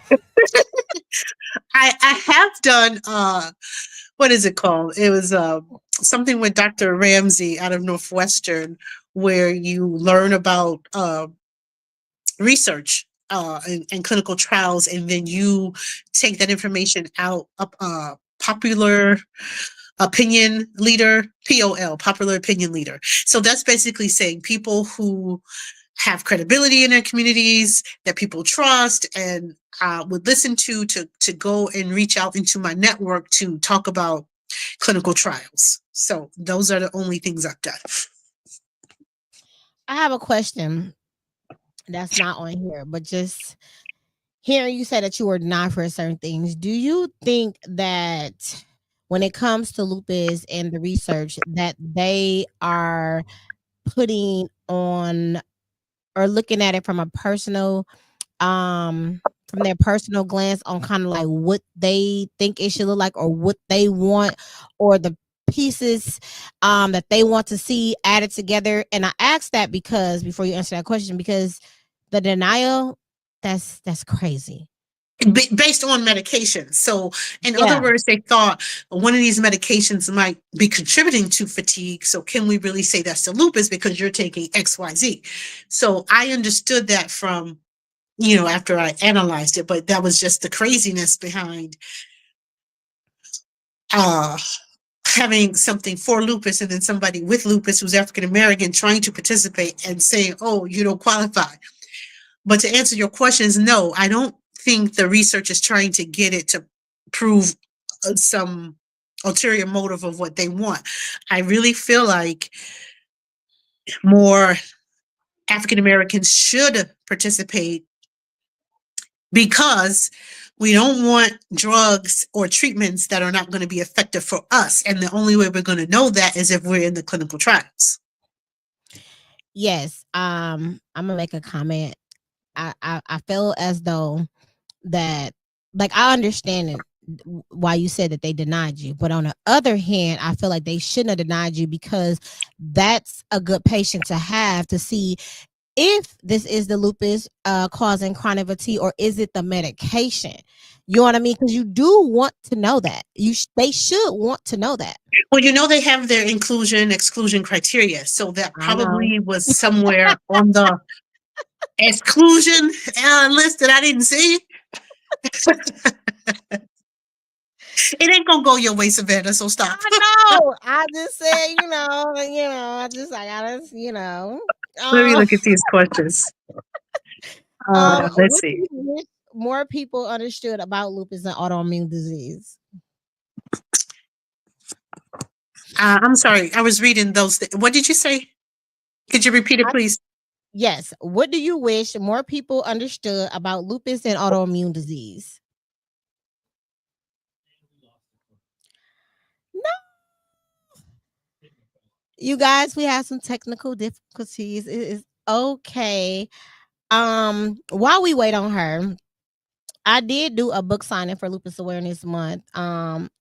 I have done what is it called? It was something with Dr. Ramsey out of Northwestern, where you learn about research and clinical trials, and then you take that information out of popular opinion leader, POL, popular opinion leader. So that's basically saying people who have credibility in their communities, that people trust and would listen to go and reach out into my network to talk about clinical trials. So those are the only things I've done. I have a question that's not on here, but just hearing you say that you were denied for certain things, do you think that when it comes to lupus and the research that they are putting on or looking at it from a personal from their personal glance on kind of like what they think it should look like or what they want or the pieces that they want to see added together? And I asked that because before you answer that question, because the denial, that's crazy. Based on medications. So, in other Yeah. words, they thought one of these medications might be contributing to fatigue. So, can we really say that's the lupus because you're taking XYZ? So, I understood that from, after I analyzed it, but that was just the craziness behind uh, having something for lupus and then somebody with lupus who's African American trying to participate and saying, oh, you don't qualify. But to answer your questions, no, I don't think the research is trying to get it to prove some ulterior motive of what they want. I really feel like more African Americans should participate because we don't want drugs or treatments that are not going to be effective for us. And the only way we're going to know that is if we're in the clinical trials. Yes. I'm gonna make a comment. I feel as though that, like, I understand it why you said that they denied you, but on the other hand, I feel like they shouldn't have denied you, because that's a good patient to have to see if this is the lupus causing chronic fatigue, or is it the medication? You know what I mean? Because you do want to know that. They should want to know that. Well, they have their inclusion exclusion criteria, so that I know. probably was somewhere on the exclusion list that I didn't see. It ain't gonna go your way, Savannah. So stop. I know. I just said, I gotta, Let me um, look at these questions. Let's what do see. you wish more people understood about lupus and autoimmune disease? I'm sorry. I was reading those. What did you say? Could you repeat it, please? Yes. What do you wish more people understood about lupus and autoimmune disease? No, you guys, we have some technical difficulties. It is okay. While we wait on her, I did do a book signing for Lupus Awareness Month.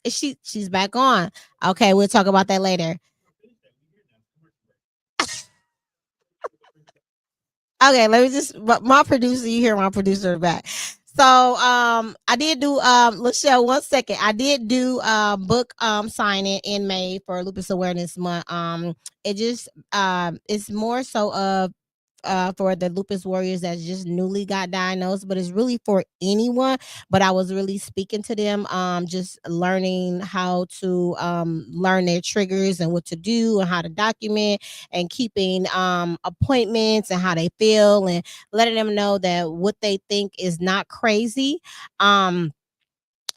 She's back on. Okay, we'll talk about that later. Okay, let me just my producer, you hear my producer back. So I did do LaShon, 1 second. I did do book signing in May for Lupus Awareness Month. It just it's more so of for the lupus warriors that just newly got diagnosed, but it's really for anyone. But I was really speaking to them, just learning how to learn their triggers and what to do and how to document, and keeping appointments and how they feel, and letting them know that what they think is not crazy.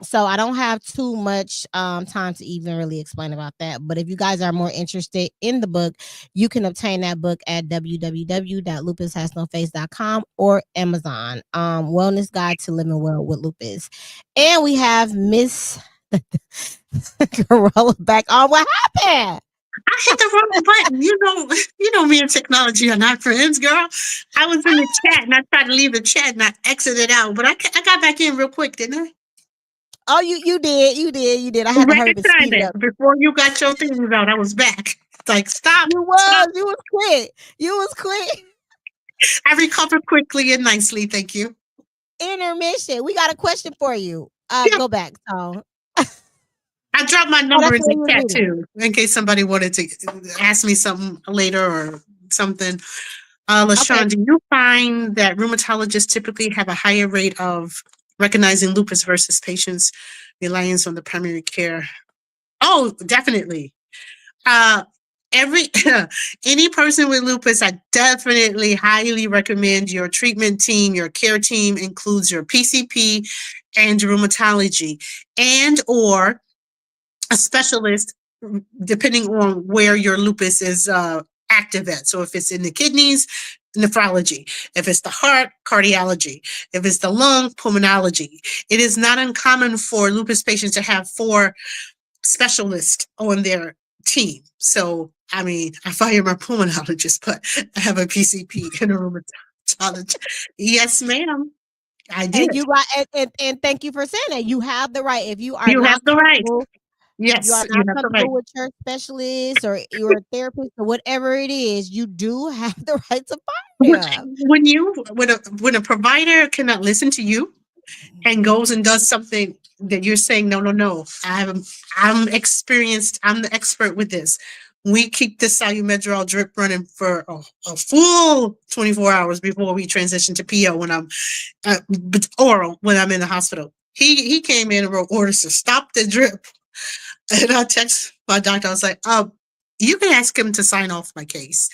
So I don't have too much time to even really explain about that. But if you guys are more interested in the book, you can obtain that book at www.lupushasnoface.com or Amazon. Wellness Guide to Living Well with Lupus. And we have Miss Gurrola back on. What happened? I hit the wrong button. Me and technology are not friends, girl. I was in the chat and I tried to leave the chat and I exited out, but I got back in real quick, didn't I? Oh, you did. I had to hurry up and Record speed it timing. up. Before you got your things out, I was back. It's like, stop, You stop. was quick. You was quick. I recovered quickly and nicely. Thank you. Intermission. We got a question for you. Yeah, Go back. So I dropped my oh, number that's in the way the you was chat reading. too, in case somebody wanted to ask me something later or something. Okay. LaShon, do you find that rheumatologists typically have a higher rate of recognizing lupus versus patients' reliance on the primary care? Oh, definitely. Uh, every any person with lupus, I definitely highly recommend your treatment team, your care team includes your PCP and rheumatology, and or a specialist, depending on where your lupus is active at. So if it's in the kidneys, nephrology. If it's the heart, cardiology. If it's the lung, pulmonology. It is not uncommon for lupus patients to have 4 specialists on their team. So, I mean, I fire my pulmonologist, but I have a PCP and a rheumatologist. Yes, ma'am, I did. And you right, and thank you for saying that. You have the right. If you are You have not the right. comfortable, you Yes, are you not have the right. comfortable with your specialist or your therapist or whatever it is, you do have the right to fire them. When a provider cannot listen to you and goes and does something that you're saying, no, no, no, I'm experienced, I'm the expert with this. We keep the salumedrol drip running for a full 24 hours before we transition to PO when I'm oral when I'm in the hospital. He came in and wrote orders to stop the drip. And I text my doctor. I was like, you can ask him to sign off my case.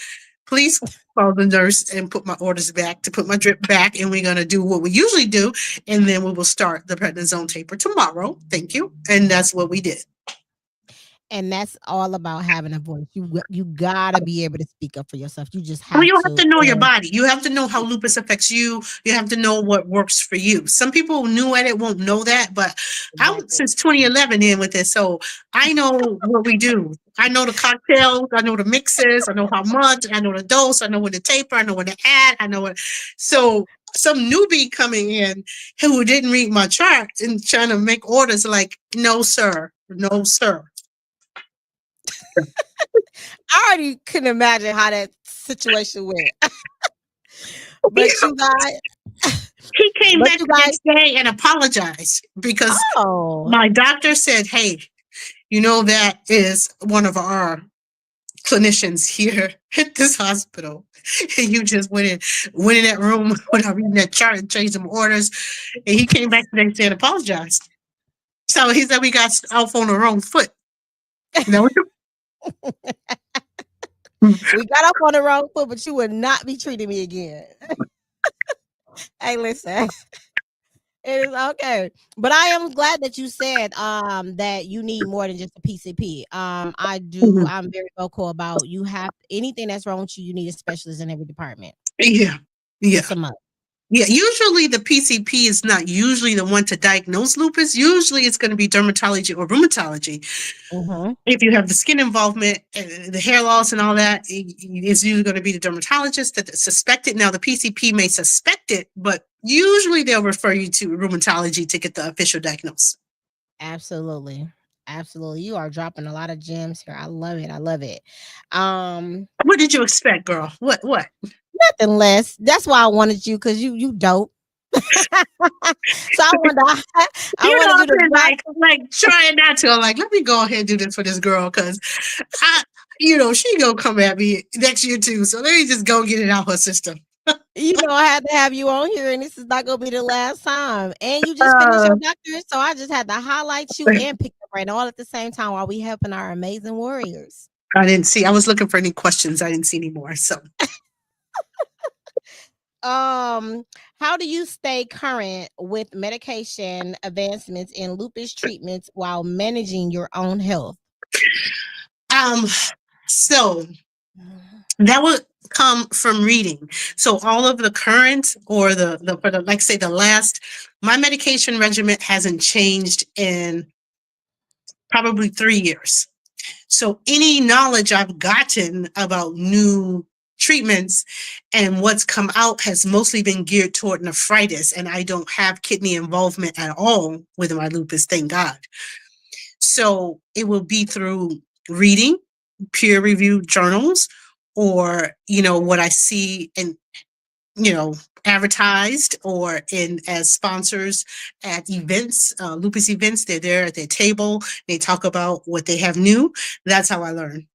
Please call the nurse and put my orders back to put my drip back. And we're going to do what we usually do. And then we will start the prednisone taper tomorrow. Thank you. And that's what we did. And that's all about having a voice. You gotta be able to speak up for yourself. You just Well, have you have to. to know your body. You have to know how lupus affects you. You have to know what works for you. Some people new at it won't know that, but I'm Exactly. since 2011 in with this, so I know what we do. I know the cocktails. I know the mixes. I know how much. I know the dose. I know when to taper. I know when to add. I know what. So some newbie coming in who didn't read my chart and trying to make orders like, no, sir. No, sir. I already can imagine how that situation went. But you guys, He came but back you the guys, next day and apologized because oh, my doctor said, "Hey, that is one of our clinicians here at this hospital. And you just went in that room without reading that chart and changed some orders." And he came back the next day and apologized. So he said we got off on the wrong foot. No, we got up on the wrong foot, but you would not be treating me again. Hey, listen. It is okay. But I am glad that you said that you need more than just a PCP. I'm very vocal about you have anything that's wrong with you, you need a specialist in every department. yeah, yeah. It's a must. Yeah, usually the PCP is not usually the one to diagnose lupus. Usually it's going to be dermatology or rheumatology. Mm-hmm. If you have the skin involvement, the hair loss and all that, it's usually going to be the dermatologist that suspect it. Now, the PCP may suspect it, but usually they'll refer you to rheumatology to get the official diagnosis. Absolutely. Absolutely. You are dropping a lot of gems here. I love it. I love it. What did you expect, girl? What? Nothing less. That's why I wanted you, because you dope. So I wanted you I've to been drop. like trying not to. I'm like, let me go ahead and do this for this girl because I, she gonna come at me next year too. So let me just go get it out her system. I had to have you on here, and this is not gonna be the last time. And you just finished Uh, your doctorate, so I just had to highlight you and pick your brain all at the same time while we helping our amazing warriors. I didn't see. I was looking for any questions. I didn't see any more. So, How do you stay current with medication advancements in lupus treatments while managing your own health? um, so that would come from reading. So all of the current or for the like say the last, my medication regimen hasn't changed in probably 3 years. So any knowledge I've gotten about new treatments and what's come out has mostly been geared toward nephritis, and I don't have kidney involvement at all with my lupus, thank God. So it will be through reading peer-reviewed journals or, what I see in, advertised or in as sponsors at events, lupus events. They're there at their table. They talk about what they have new. That's how I learn.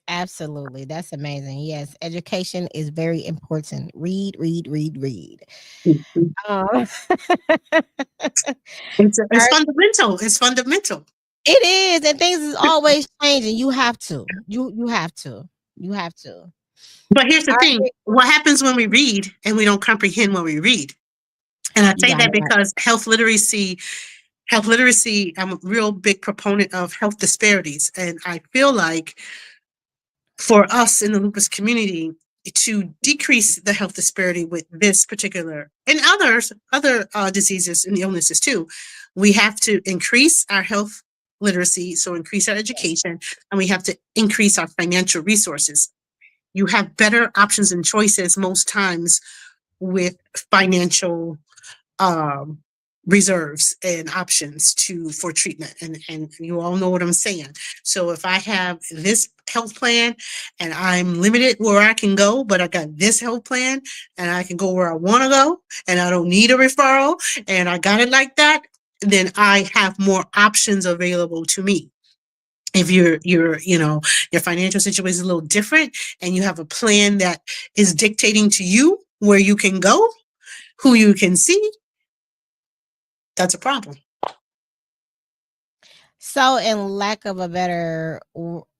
Absolutely. That's amazing. Yes, education is very important. Read, read, read, read. Mhm. Um, It's are- fundamental. It's fundamental. it is, and things is always changing. You have to. You have to. You have to. But here's the Are thing. there- What happens when we read and we don't comprehend what we read? And I you say got that it right. because health literacy, I'm a real big proponent of health disparities. And I feel like for us in the lupus community to decrease the health disparity with this particular and other diseases and illnesses too, we have to increase our health literacy, so increase our education, and we have to increase our financial resources. You have better options and choices most times with financial um, reserves and options for treatment. And you all know what I'm saying. So if I have this health plan and I'm limited where I can go, but I got this health plan and I can go where I want to go and I don't need a referral and I got it like that, then I have more options available to me. If your financial situation is a little different and you have a plan that is dictating to you where you can go, who you can see, that's a problem. So, in lack of a better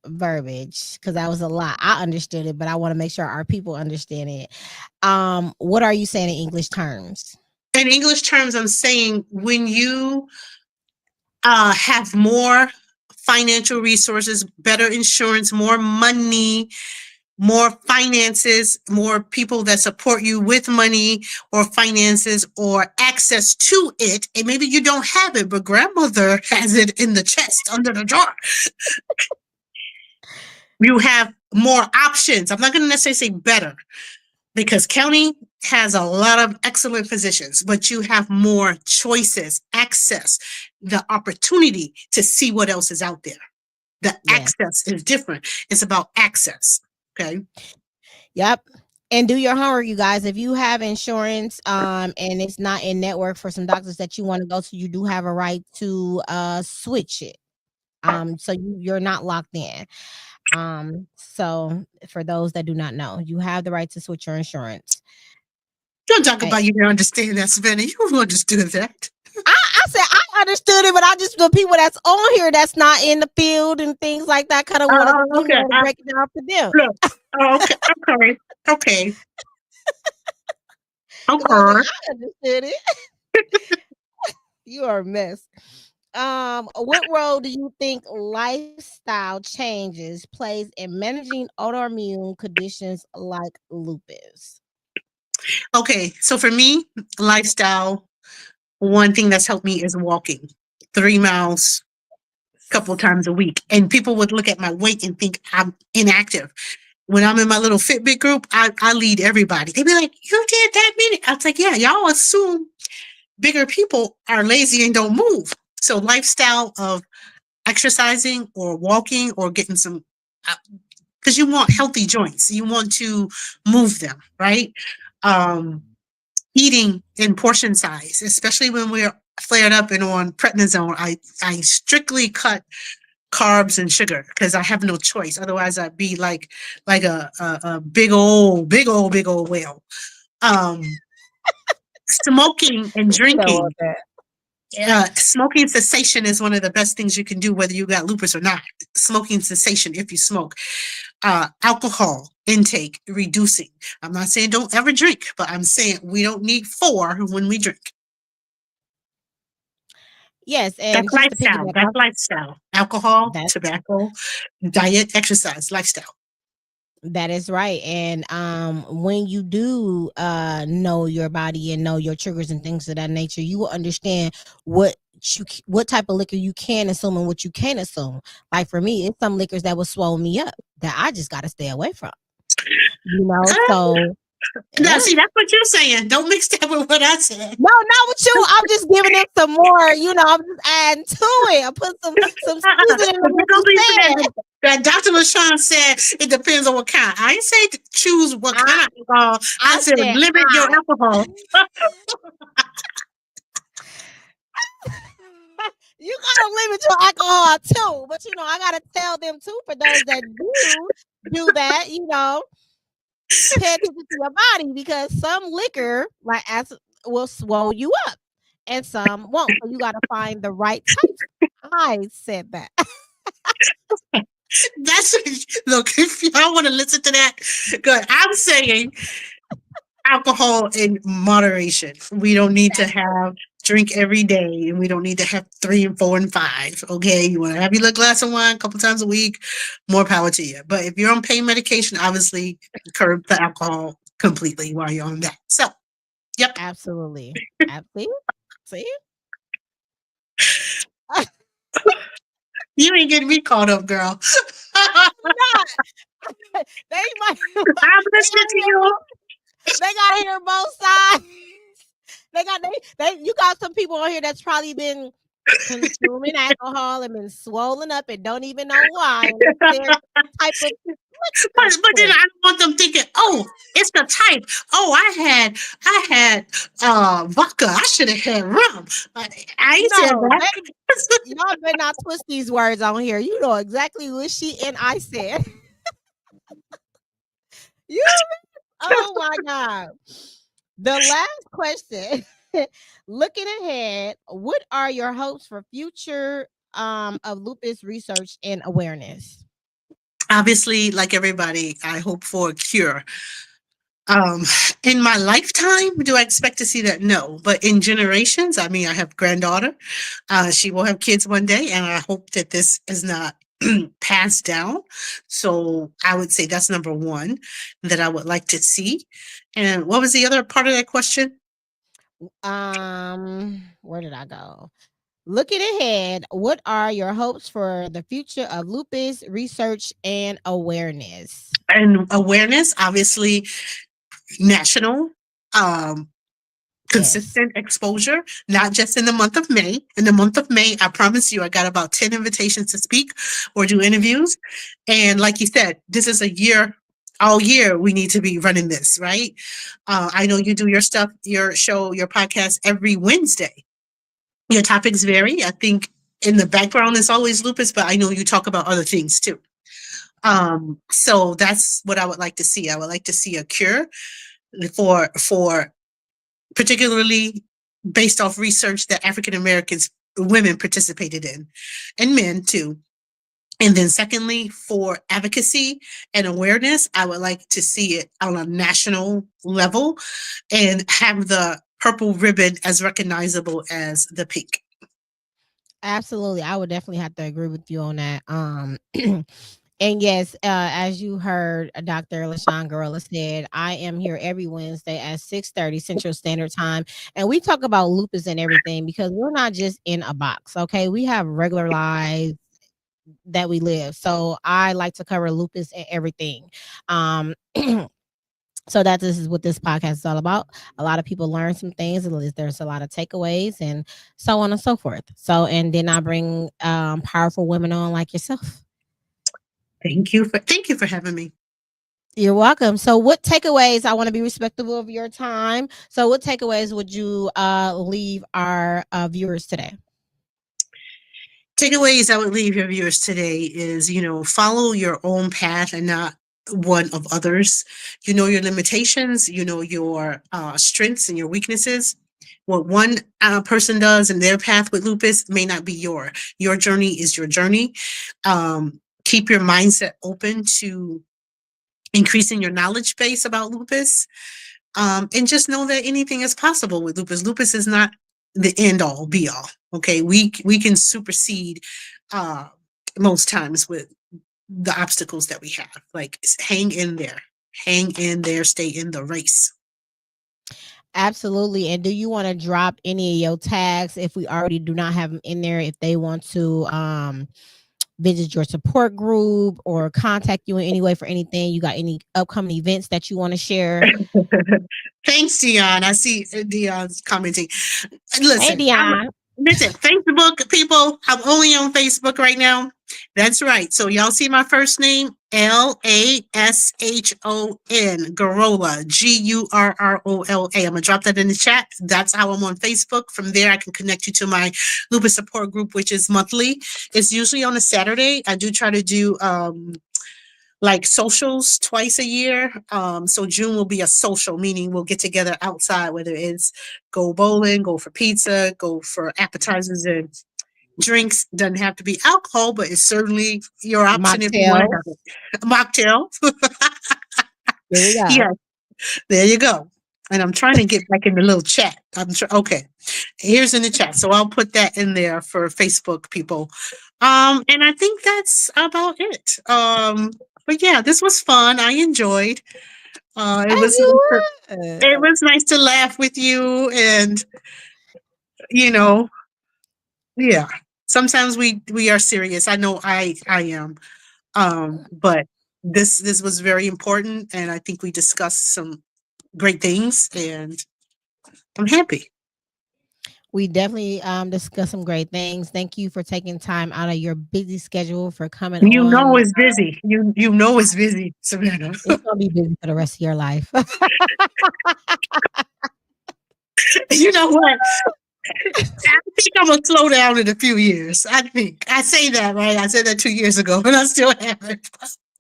verbiage, because that was a lot, I understood it, but I want to make sure our people understand it. What are you saying in English terms? In English terms, I'm saying when you have more financial resources, better insurance, more money, more finances, more people that support you with money or finances or access to it. And maybe you don't have it, but grandmother has it in the chest under the drawer. You have more options. I'm not going to necessarily say better because county has a lot of excellent physicians, but you have more choices, access, the opportunity to see what else is out there. The Yes. access is different. It's about access. Okay. Yep. And do your homework, you guys. If you have insurance, and it's not in network for some doctors that you want to go to, you do have a right to switch it. So you're not locked in. So for those that do not know, you have the right to switch your insurance. Don't talk I, about you don't understand that, Savannah. You don't understand that. I said I understood it, but I just the people that's on here that's not in the field and things like that kind of want to Okay. break it down for them. Look. Okay. Okay. Okay. Because I was like, Okay. I understood it. You are a mess. What role do you think lifestyle changes plays in managing autoimmune conditions like lupus? Okay. So for me, lifestyle, one thing that's helped me is walking 3 miles a couple times a week. And people would look at my weight and think I'm inactive. When I'm in my little Fitbit group, I lead everybody. They'd be like, "You did that many?" I was like, "Yeah, y'all assume bigger people are lazy and don't move." So lifestyle of exercising or walking or getting some, because you want healthy joints, you want to move them, right? Um, Eating in portion size, especially when we're flared up and on prednisone. I strictly cut carbs and sugar because I have no choice. Otherwise, I'd be like a big old whale. Um, Smoking and You don't want drinking. that. Smoking cessation is one of the best things you can do, whether you got lupus or not. Smoking cessation if you smoke. Alcohol intake reducing. I'm not saying don't ever drink, but I'm saying we don't need four when we drink. Yes, That's and just to lifestyle. piggyback That's off lifestyle. Alcohol, that, tobacco, diet, exercise, lifestyle. that is right. And when you do know your body and know your triggers and things of that nature, you will understand what type of liquor you can assume and what you can't assume. Like for me, it's some liquors that will swell me up that I just got to stay away from. So Now, yeah. see, that's what you're saying. Don't mix that with what I said. No, not with you. I'm just giving them some more. I'm just adding to it. I put some seasoning in But you what don't you listen said. that Dr. LaShon said it depends on what kind. I didn't say to choose what I kind of alcohol. I I said said limit your I. alcohol. You gotta limit your alcohol too, but I gotta tell them too for those that do that. Pay attention to your body because some liquor, like as will swell you up, and some won't. So you gotta find the right types. I said that. That's look. If y'all want to listen to that, good. I'm saying alcohol in moderation. We don't need to That's have drink every day, and we don't need to have 3 and 4 and 5. Okay, you want to have your little glass of wine a couple times a week, more power to you. But if you're on pain medication, obviously curb the alcohol completely while you're on that. So, yep. absolutely. Absolutely. See? You ain't getting me caught up, girl. They might I'm listening to you. they gotta hear both sides. You got some people on here that's probably been consuming alcohol and been swollen up and don't even know why. And it's their type of But then I don't want them thinking, oh, it's the type. Oh, I had vodka. I should have had rum. I ain't said No, that. y'all better not twist these words on here. You know exactly what she and I said. You oh my God. The last question. Looking ahead, what are your hopes for future of lupus research and awareness? Obviously, like everybody, I hope for a cure. Um, in my lifetime, do I expect to see that? No, but in generations, I mean, I have granddaughter. She will have kids one day, and I hope that this is not passed down. So I would say that's number one that I would like to see. And what was the other part of that question? Where did I go? Looking ahead, what are your hopes for the future of lupus research and awareness? And awareness, obviously, national. Yes, Consistent exposure, not just in the month of May. In the month of May, I promise you, I got about 10 invitations to speak or do interviews. And like you said, this is a year all year we need to be running this, right? I know you do your stuff, your show, your podcast every Wednesday. Your topics vary. I think in the background is always lupus, but I know you talk about other things too. So that's what I would like to see. I would like to see a cure for particularly based off research that African Americans women participated in, and men too. And then secondly, for advocacy and awareness, I would like to see it on a national level and have the purple ribbon as recognizable as the pink. Absolutely. I would definitely have to agree with you on that. And yes, as you heard, Dr. LaShon Gurrola said, I am here every Wednesday at 6:30 Central Standard Time. And we talk about lupus and everything because we're not just in a box. Okay. We have regular lives that we live. So I like to cover lupus and everything. Um, so that this is what this podcast is all about. A lot of people learn some things, and there's a lot of takeaways, and so on and so forth. So, and then I bring powerful women on like yourself. Thank you for having me. You're welcome. So, what takeaways? I want to be respectful of your time. So, what takeaways would you leave our viewers today? Takeaways I would leave your viewers today is, follow your own path and not one of others. You know your limitations, you know your strengths and your weaknesses. What one person does in their path with lupus may not be your journey is your journey. Keep your mindset open to increasing your knowledge base about lupus. And just know that anything is possible with lupus. Lupus is not the end all be all. Okay, we can supersede uh, most times with the obstacles that we have. Like hang in there, stay in the race. Absolutely. And do you want to drop any of your tags if we already do not have them in there? If they want to visit your support group or contact you in any way for anything, you got any upcoming events that you want to share? Thanks, Dion. I see Dion's commenting. Hey, Listen, Dion. listen, Facebook people, I'm only on Facebook right now. That's right. So y'all see my first name, LaShon Gurrola, Gurrola. I'm gonna drop that in the chat. That's how I'm on Facebook. From there, I can connect you to my lupus support group, which is monthly. It's usually on a Saturday. I do try to do like socials twice a year. So June will be a social, meaning we'll get together outside, whether it's go bowling, go for pizza, go for appetizers and drinks. Doesn't have to be alcohol, but it's certainly your option if you want to Mocktails. have it. Mocktail. Here we go. Yeah, there you go. And I'm trying to get back in the little chat. Okay. Here's in the chat. So I'll put that in there for Facebook people. And I think that's about it. But yeah, this was fun. I enjoyed. It As was you it would. was nice to laugh with you, and you know, yeah. Sometimes we are serious. I know I am. But this was very important, and I think we discussed some great things, and I'm happy. We definitely discussed some great things. Thank you for taking time out of your busy schedule for coming You know on. it's busy. You know it's busy, Savannah. It's gonna be busy for the rest of your life. You know what? I think I'm gonna slow down in a few years. I think I say that right. I said that 2 years ago, and I still haven't.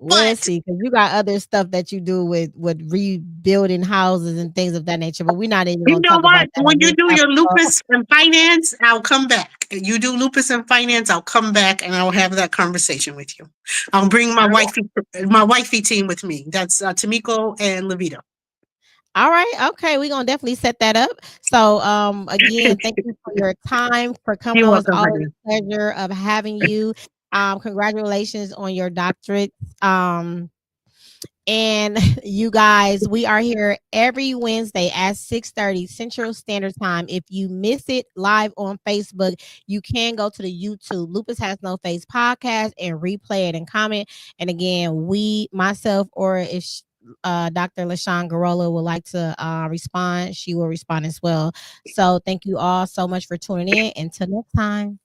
We'll But see, because you got other stuff that you do with rebuilding houses and things of that nature. But we're not even you gonna know talk about what? that When on you this do your episode. lupus and finance, I'll come back. You do lupus and finance, I'll come back and I'll have that conversation with you. I'll bring my wifey team with me. That's Tamiko and Levita. All right, okay, we're gonna definitely set that up. So again, thank you for your time, for coming You're on. It's welcome, always honey. a pleasure of having you. Congratulations on your doctorate. And you guys, we are here every Wednesday at 6:30 Central Standard Time. If you miss it live on Facebook, you can go to the YouTube Lupus Has No Face podcast and replay it and comment. And again, myself, or if Dr. LaShon Gurrola would like to respond, she will respond as well. So thank you all so much for tuning in. Until next time.